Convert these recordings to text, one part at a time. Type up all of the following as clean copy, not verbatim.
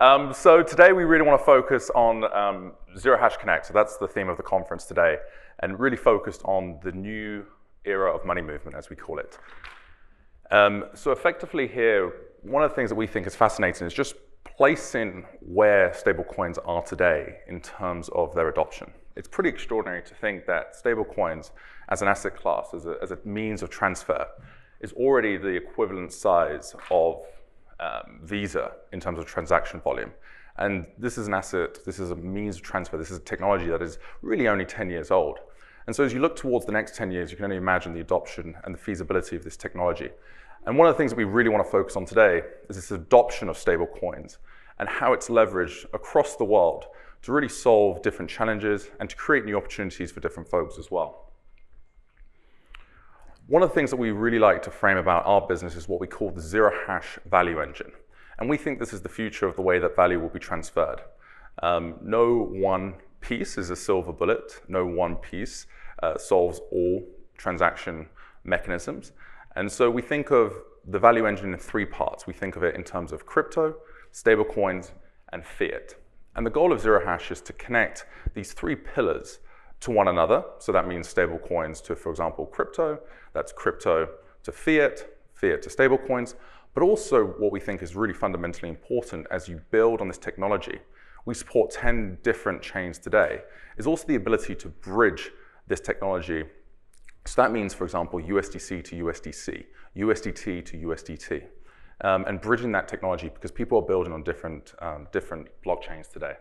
So today we really want to focus on Zero Hash Connect. So that's the theme of the conference today, and really focused on the new era of money movement, as we call it. So effectively here, one of the things that we think is fascinating is just placing where stablecoins are today in terms of their adoption. It's pretty extraordinary to think that stablecoins as an asset class, as a means of transfer, is already the equivalent size of Visa in terms of transaction volume. And this is an asset, this is a means of transfer, this is a technology that is really only 10 years old. And so as you look towards the next 10 years, you can only imagine the adoption and the feasibility of this technology. And one of the things that we really want to focus on today is this adoption of stablecoins and how it's leveraged across the world to really solve different challenges and to create new opportunities for different folks as well. One of the things that we really like to frame about our business is what we call the Zero Hash Value Engine. And we think this is the future of the way that value will be transferred. No one piece is a silver bullet. No one piece solves all transaction mechanisms. And so we think of the value engine in three parts. We think of it in terms of crypto, stablecoins, and fiat. And the goal of Zero Hash is to connect these three pillars to one another. So that means stablecoins to, for example, crypto. That's crypto to fiat, fiat to stablecoins. But also what we think is really fundamentally important as you build on this technology. We support 10 different chains today. Is also the ability to bridge this technology. So that means, for example, USDC to USDC, USDT to USDT, and bridging that technology because people are building on different blockchains today.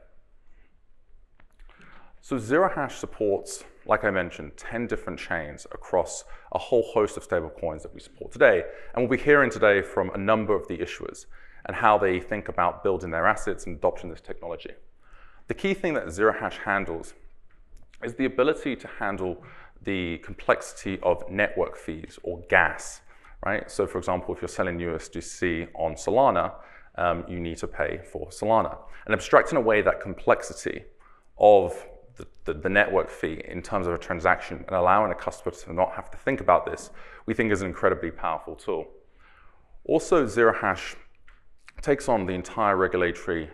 So Zero Hash supports, like I mentioned, 10 different chains across a whole host of stablecoins that we support today. And we'll be hearing today from a number of the issuers and how they think about building their assets and adopting this technology. The key thing that Zero Hash handles is the ability to handle the complexity of network fees, or gas, right? So for example, if you're selling USDC on Solana, you need to pay for Solana. And abstracting away that complexity of the network fee in terms of a transaction and allowing a customer to not have to think about this, we think is an incredibly powerful tool. Also, Zero Hash takes on the entire regulatory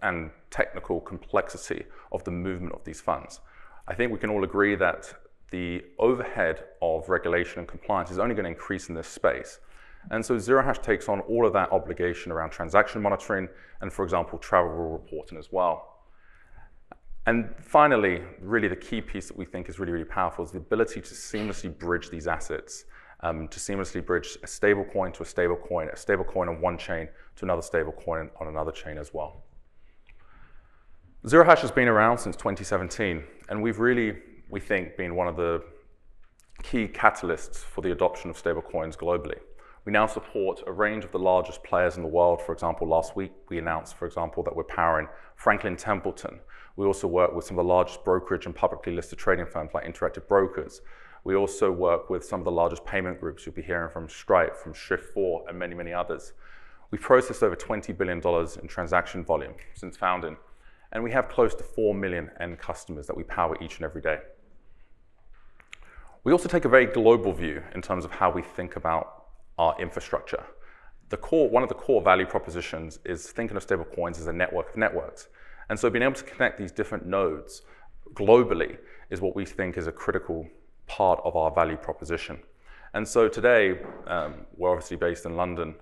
and technical complexity of the movement of these funds. I think we can all agree that the overhead of regulation and compliance is only going to increase in this space. And so Zero Hash takes on all of that obligation around transaction monitoring and, for example, travel reporting as well. And finally, really the key piece that we think is really, really powerful is the ability to seamlessly bridge these assets, to seamlessly bridge a stablecoin to a stablecoin on one chain to another stablecoin on another chain as well. Zero Hash has been around since 2017, and we've really, we think, been one of the key catalysts for the adoption of stablecoins globally. We now support a range of the largest players in the world. For example, last week we announced, for example, that we're powering Franklin Templeton. We also work with some of the largest brokerage and publicly listed trading firms like Interactive Brokers. We also work with some of the largest payment groups. You'll be hearing from Stripe, from Shift4, and many, many others. We've processed over $20 billion in transaction volume since founding, and we have close to 4 million end customers that we power each and every day. We also take a very global view in terms of how we think about our infrastructure. One of the core value propositions is thinking of stablecoins as a network of networks. And so being able to connect these different nodes globally is what we think is a critical part of our value proposition. And so today, we're obviously based in London,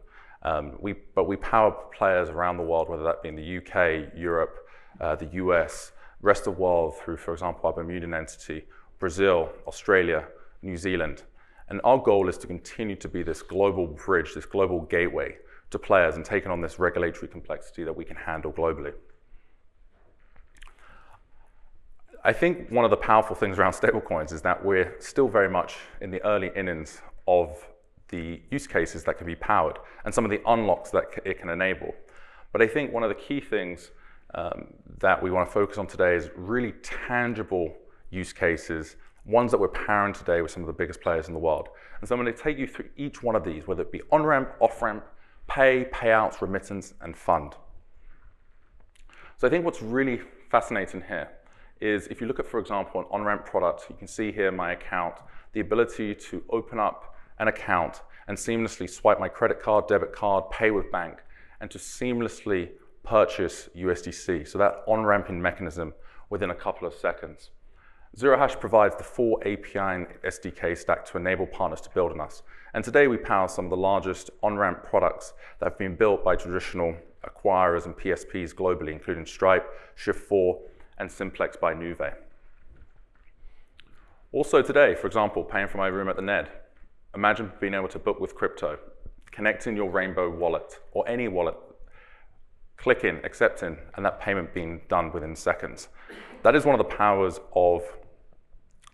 but we power players around the world, whether that be in the UK, Europe, the US, rest of the world through, for example, our Bermudan entity, Brazil, Australia, New Zealand. And our goal is to continue to be this global bridge, this global gateway to players and taking on this regulatory complexity that we can handle globally. I think one of the powerful things around stablecoins is that we're still very much in the early innings of the use cases that can be powered and some of the unlocks that it can enable. But I think one of the key things that we want to focus on today is really tangible use cases, ones that we're powering today with some of the biggest players in the world. And so I'm going to take you through each one of these, whether it be on-ramp, off-ramp, payouts, remittance, and fund. So I think what's really fascinating here is if you look at, for example, an on-ramp product, you can see here my account, the ability to open up an account and seamlessly swipe my credit card, debit card, pay with bank, and to seamlessly purchase USDC, so that on-ramping mechanism within a couple of seconds. Zero Hash provides the full API and SDK stack to enable partners to build on us. And today we power some of the largest on-ramp products that have been built by traditional acquirers and PSPs globally, including Stripe, Shift4, and Simplex by Nuvei. Also today, for example, paying for my room at the Ned. Imagine being able to book with crypto, connecting your Rainbow wallet or any wallet, clicking, accepting, and that payment being done within seconds. That is one of the powers of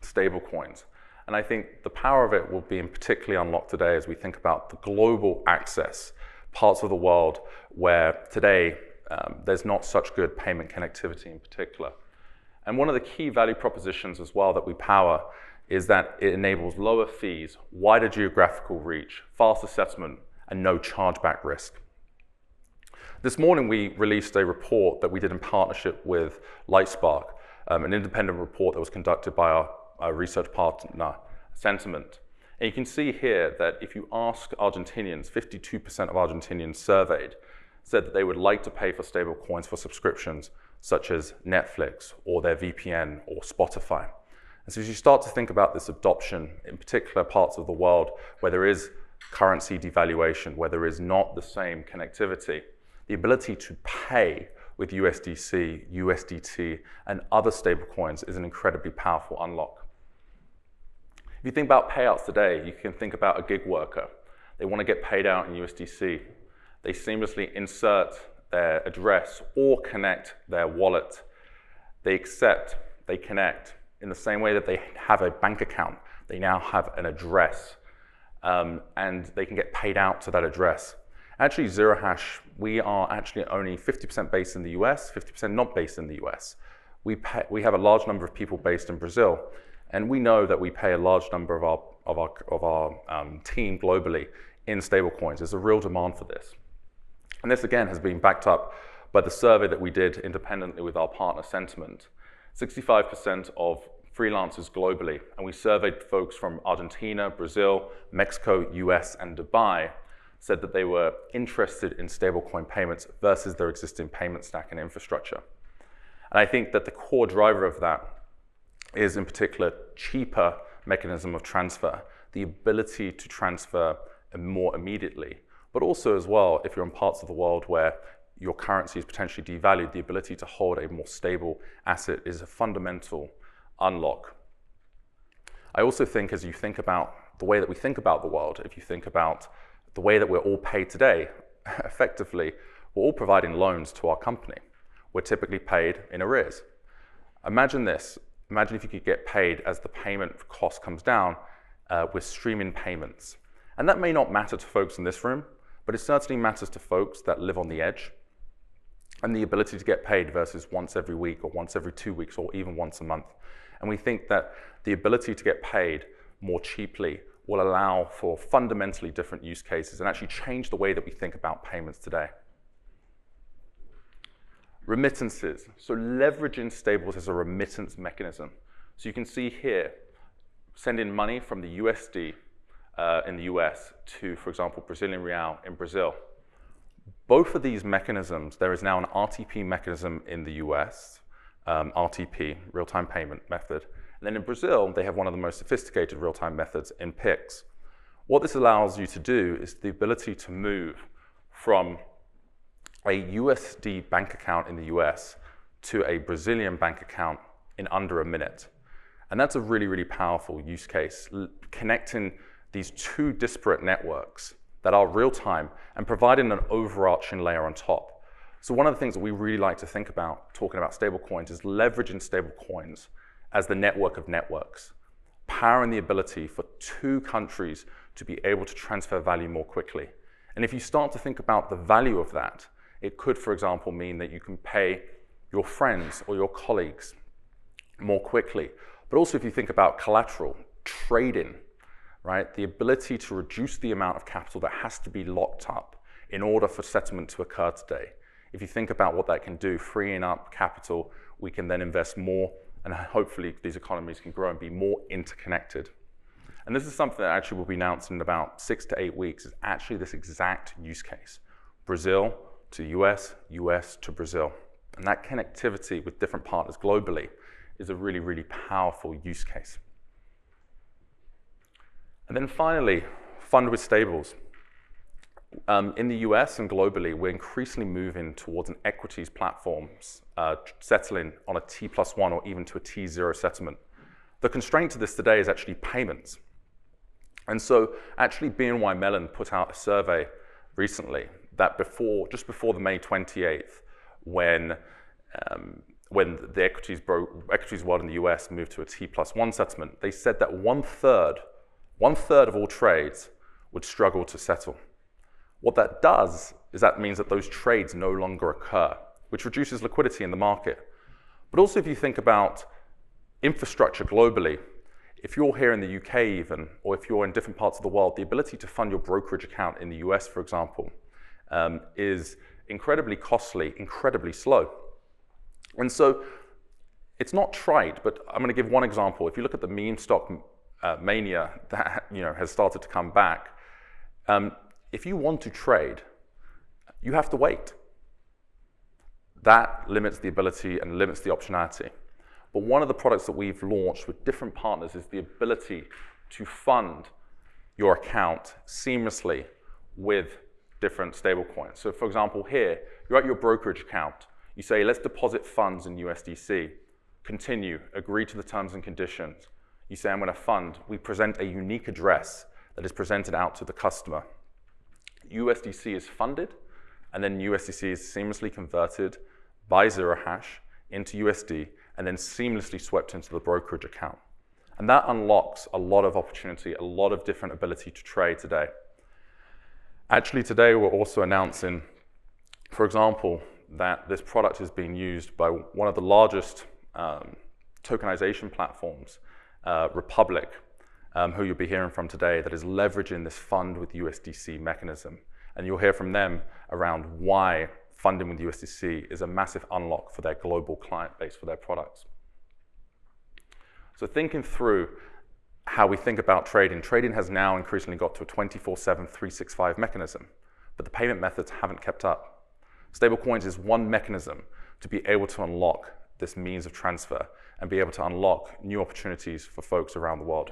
stablecoins. And I think the power of it will be particularly unlocked today as we think about the global access, parts of the world where today there's not such good payment connectivity in particular. And one of the key value propositions as well that we power is that it enables lower fees, wider geographical reach, faster settlement, and no chargeback risk. This morning we released a report that we did in partnership with Lightspark, an independent report that was conducted by our research partner, Sentiment. And you can see here that if you ask Argentinians, 52% of Argentinians surveyed said that they would like to pay for stablecoins for subscriptions such as Netflix or their VPN or Spotify. And so as you start to think about this adoption in particular parts of the world where there is currency devaluation, where there is not the same connectivity, the ability to pay with USDC, USDT, and other stablecoins is an incredibly powerful unlock. If you think about payouts today, you can think about a gig worker. They want to get paid out in USDC. They seamlessly insert their address or connect their wallet. They accept, they connect. In the same way that they have a bank account, they now have an address, and they can get paid out to that address. Actually, Zero Hash, we are actually only 50% based in the US, 50% not based in the US. We have a large number of people based in Brazil, and we know that we pay a large number of our team globally in stablecoins. There's a real demand for this. And this again has been backed up by the survey that we did independently with our partner Sentiment. 65% of freelancers globally, and we surveyed folks from Argentina, Brazil, Mexico, US, and Dubai, said that they were interested in stablecoin payments versus their existing payment stack and infrastructure. And I think that the core driver of that is in particular cheaper mechanism of transfer, the ability to transfer more immediately, but also as well, if you're in parts of the world where your currency is potentially devalued, the ability to hold a more stable asset is a fundamental unlock. I also think as you think about the way that we think about the world, if you think about the way that we're all paid today, effectively, we're all providing loans to our company. We're typically paid in arrears. Imagine this. Imagine if you could get paid as the payment cost comes down with streaming payments. And that may not matter to folks in this room, but it certainly matters to folks that live on the edge. And the ability to get paid versus once every week or once every 2 weeks or even once a month. And we think that the ability to get paid more cheaply will allow for fundamentally different use cases and actually change the way that we think about payments today. Remittances, so leveraging stables as a remittance mechanism. So you can see here, sending money from the USD in the US to, for example, Brazilian real in Brazil. Both of these mechanisms, there is now an RTP mechanism in the US, RTP, real-time payment method. And then in Brazil, they have one of the most sophisticated real-time methods in PIX. What this allows you to do is the ability to move from a USD bank account in the US to a Brazilian bank account in under a minute. And that's a really, really powerful use case, connecting these two disparate networks that are real-time and providing an overarching layer on top. So one of the things that we really like to think about talking about stablecoins is leveraging stablecoins as the network of networks, powering the ability for two countries to be able to transfer value more quickly. And if you start to think about the value of that, it could, for example, mean that you can pay your friends or your colleagues more quickly. But also if you think about collateral, trading, right? The ability to reduce the amount of capital that has to be locked up in order for settlement to occur today. If you think about what that can do, freeing up capital, we can then invest more, and hopefully these economies can grow and be more interconnected. And this is something that actually will be announced in about 6 to 8 weeks, is actually this exact use case. Brazil, to the US, US to Brazil. And that connectivity with different partners globally is a really, really powerful use case. And then finally, fund with stables. In the US and globally, we're increasingly moving towards an equities platforms settling on a T+1 or even to a T0 settlement. The constraint to this today is actually payments. And so actually BNY Mellon put out a survey recently that just before the May 28th, when the equities world in the US moved to a T+1 settlement, they said that one third of all trades would struggle to settle. What that does is that means that those trades no longer occur, which reduces liquidity in the market. But also if you think about infrastructure globally, if you're here in the UK even, or if you're in different parts of the world, the ability to fund your brokerage account in the US, for example, is incredibly costly, incredibly slow. And so it's not trite, but I'm going to give one example. If you look at the meme stock mania that has started to come back, if you want to trade, you have to wait. That limits the ability and limits the optionality. But one of the products that we've launched with different partners is the ability to fund your account seamlessly with different stablecoins. So for example, here, you're at your brokerage account. You say, let's deposit funds in USDC. Continue, agree to the terms and conditions. You say, I'm going to fund. We present a unique address that is presented out to the customer. USDC is funded, and then USDC is seamlessly converted by Zero Hash into USD, and then seamlessly swept into the brokerage account. And that unlocks a lot of opportunity, a lot of different ability to trade today. Actually, today we're also announcing, for example, that this product is being used by one of the largest tokenization platforms, Republic, who you'll be hearing from today, that is leveraging this fund with USDC mechanism. And you'll hear from them around why funding with USDC is a massive unlock for their global client base for their products. So thinking through how we think about trading, trading has now increasingly got to a 24/7, 365 mechanism, but the payment methods haven't kept up. Stablecoins is one mechanism to be able to unlock this means of transfer and be able to unlock new opportunities for folks around the world.